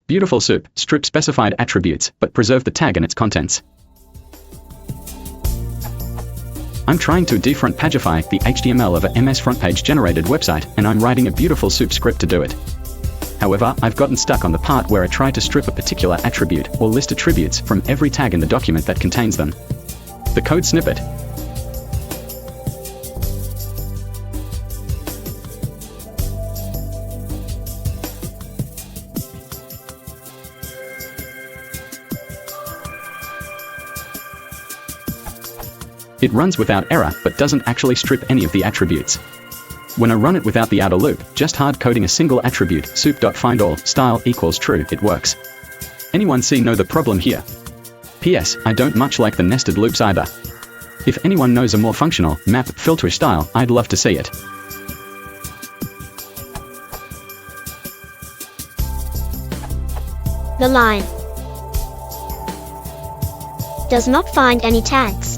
BeautifulSoup, strip specified attributes, but preserve the tag and its contents. I'm trying to defrontpagify the HTML of a MS frontpage generated website, and I'm writing a BeautifulSoup script to do it. However, I've gotten stuck on the part where I try to strip a particular attribute or list attributes from every tag in the document that contains them. The code snippet. It runs without error, but doesn't actually strip any of the attributes. When I run it without the outer loop, just hard coding a single attribute, soup.findAll, style equals true, it works. Anyone know the problem here? P.S. I don't much like the nested loops either. If anyone knows a more functional, map, filter style, I'd love to see it. The line does not find any tags.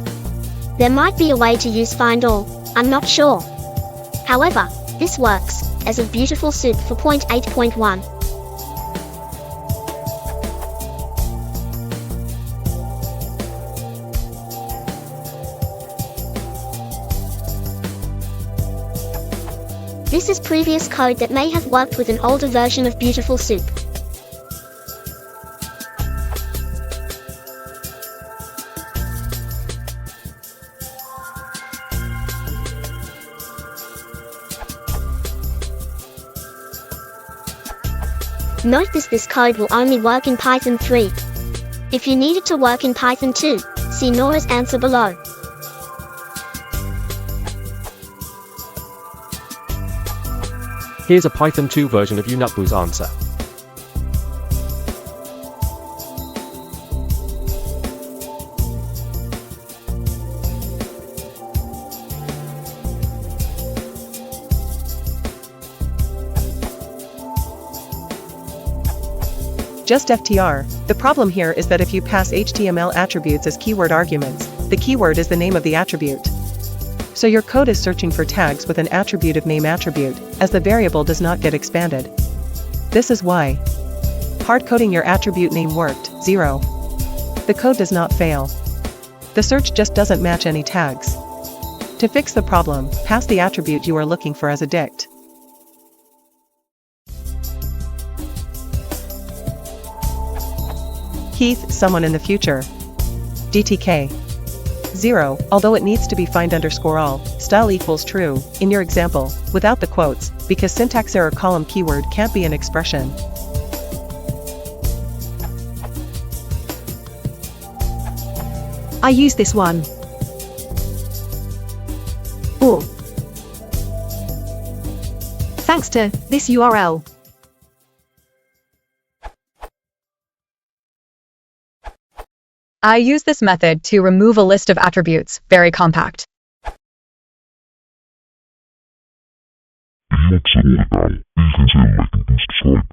There might be a way to use findAll, I'm not sure. However, this works, as of BeautifulSoup for 0.8.1. This is previous code that may have worked with an older version of BeautifulSoup. Note this code will only work in Python 3. If you need it to work in Python 2, see Nora's answer below. Here's a Python 2 version of Unutbu's answer. Just FTR, the problem here is that if you pass HTML attributes as keyword arguments, the keyword is the name of the attribute. So your code is searching for tags with an attribute of name attribute, as the variable does not get expanded. This is why hard-coding your attribute name worked, 0. The code does not fail. The search just doesn't match any tags. To fix the problem, pass the attribute you are looking for as a dict. Keith, someone in the future. DTK. 0, although it needs to be find_all, style equals true, in your example, without the quotes, because syntax error column keyword can't be an expression. I use this one. Or thanks to this URL. I use this method to remove a list of attributes, very compact. If you want to see more about, please consider liking and subscribe.